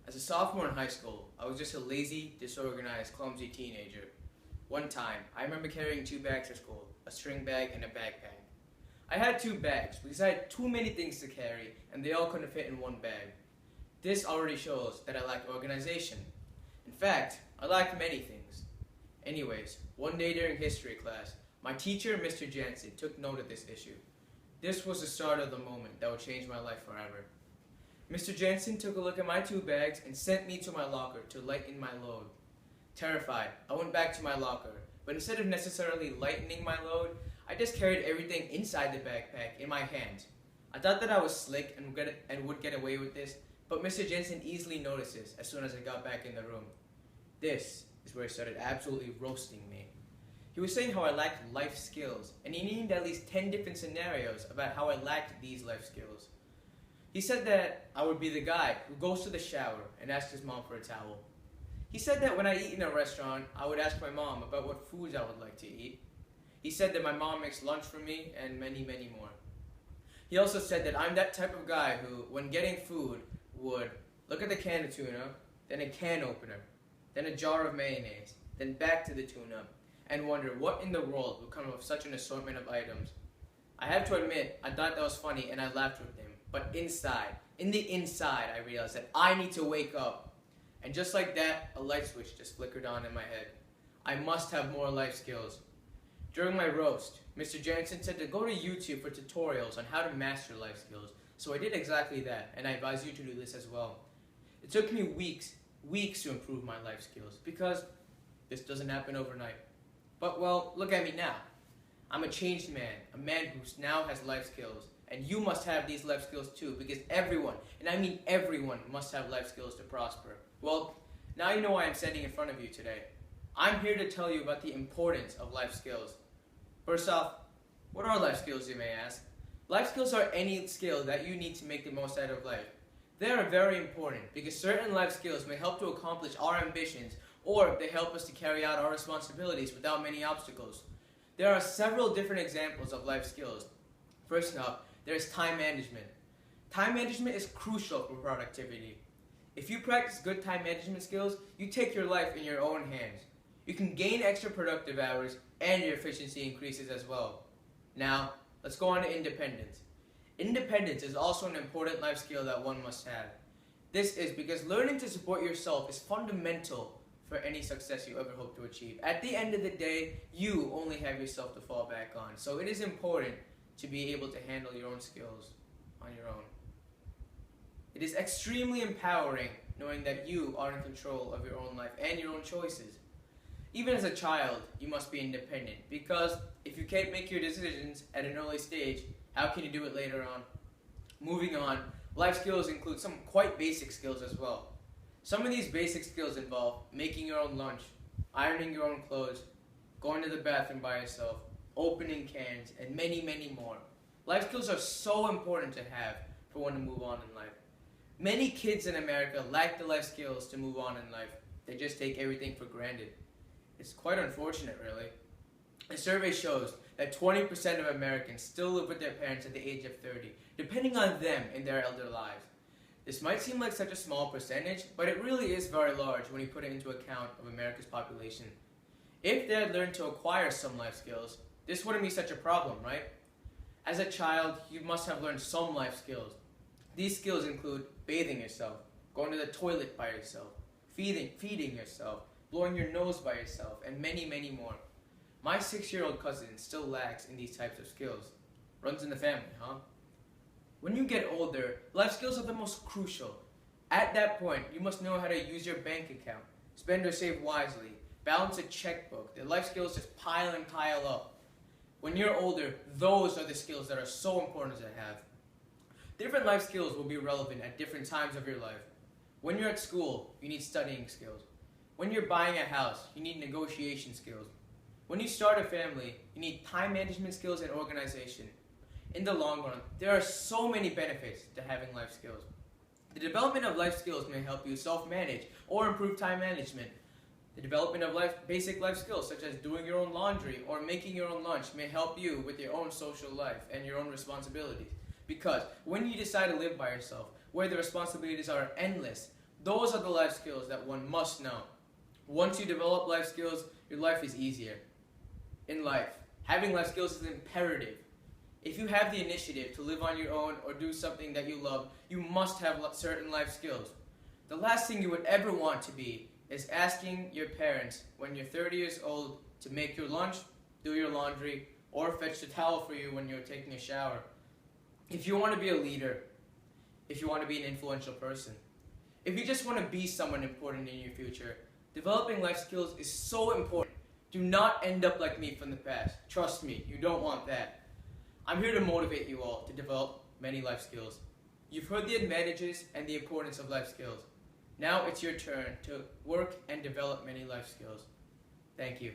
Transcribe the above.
As a sophomore in high school, I was just a lazy, disorganized, clumsy teenager. One time, I remember carrying two bags to school, a string bag and a backpack. I had two bags because I had too many things to carry and they all couldn't fit in one bag. This already shows that I lacked organization. In fact, I lacked many things. Anyways, one day during history class, my teacher, Mr. Jansen, took note of this issue. This was the start of the moment that would change my life forever. Mr. Jansen took a look at my two bags and sent me to my locker to lighten my load. Terrified, I went back to my locker, but instead of necessarily lightening my load, I just carried everything inside the backpack in my hands. I thought that I was slick and would get away with this, but Mr. Jansen easily noticed this as soon as I got back in the room. This is where he started absolutely roasting me. He was saying how I lacked life skills, and he named at least 10 different scenarios about how I lacked these life skills. He said that I would be the guy who goes to the shower and asks his mom for a towel. He said that when I eat in a restaurant, I would ask my mom about what foods I would like to eat. He said that my mom makes lunch for me, and many, many more. He also said that I'm that type of guy who, when getting food, would look at the can of tuna, then a can opener, then a jar of mayonnaise, then back to the tuna, and wonder what in the world would come of such an assortment of items. I have to admit, I thought that was funny and I laughed with him, but in the inside, I realized that I need to wake up. And just like that, a light switch just flickered on in my head. I must have more life skills. During my roast, Mr. Jansen said to go to YouTube for tutorials on how to master life skills, so I did exactly that, and I advise you to do this as well. It took me weeks to improve my life skills, because this doesn't happen overnight. But well, look at me now. I'm a changed man, a man who now has life skills, and you must have these life skills too, because everyone, and I mean everyone, must have life skills to prosper. Well, now you know why I'm standing in front of you today. I'm here to tell you about the importance of life skills. First off, what are life skills, you may ask? Life skills are any skill that you need to make the most out of life. They are very important because certain life skills may help to accomplish our ambitions, or they help us to carry out our responsibilities without many obstacles. There are several different examples of life skills. First up, there is time management. Time management is crucial for productivity. If you practice good time management skills, you take your life in your own hands. You can gain extra productive hours and your efficiency increases as well. Now, let's go on to independence. Independence is also an important life skill that one must have. This is because learning to support yourself is fundamental for any success you ever hope to achieve. At the end of the day, you only have yourself to fall back on. So it is important to be able to handle your own skills on your own. It is extremely empowering knowing that you are in control of your own life and your own choices. Even as a child, you must be independent, because if you can't make your decisions at an early stage, how can you do it later on? Moving on, life skills include some quite basic skills as well. Some of these basic skills involve making your own lunch, ironing your own clothes, going to the bathroom by yourself, opening cans, and many, many more. Life skills are so important to have for one to move on in life. Many kids in America lack the life skills to move on in life. They just take everything for granted. It's quite unfortunate, really. A survey shows that 20% of Americans still live with their parents at the age of 30, depending on them in their elder lives. This might seem like such a small percentage, but it really is very large when you put it into account of America's population. If they had learned to acquire some life skills, this wouldn't be such a problem, right? As a child, you must have learned some life skills. These skills include bathing yourself, going to the toilet by yourself, feeding yourself, blowing your nose by yourself, and many, many more. My 6-year-old cousin still lacks in these types of skills. Runs in the family, huh? When you get older, life skills are the most crucial. At that point, you must know how to use your bank account, spend or save wisely, balance a checkbook. The life skills just pile and pile up. When you're older, those are the skills that are so important to have. Different life skills will be relevant at different times of your life. When you're at school, you need studying skills. When you're buying a house, you need negotiation skills. When you start a family, you need time management skills and organization. In the long run, there are so many benefits to having life skills. The development of life skills may help you self-manage or improve time management. The development of basic life skills such as doing your own laundry or making your own lunch may help you with your own social life and your own responsibilities. Because when you decide to live by yourself, where the responsibilities are endless, Those are the life skills that one must know. Once you develop life skills, your life is easier. In life, having life skills is imperative. If you have the initiative to live on your own or do something that you love, you must have certain life skills. The last thing you would ever want to be is asking your parents when you're 30 years old to make your lunch, do your laundry, or fetch the towel for you when you're taking a shower. If you want to be a leader, if you want to be an influential person, if you just want to be someone important in your future, developing life skills is so important. Do not end up like me from the past. Trust me, you don't want that. I'm here to motivate you all to develop many life skills. You've heard the advantages and the importance of life skills. Now it's your turn to work and develop many life skills. Thank you.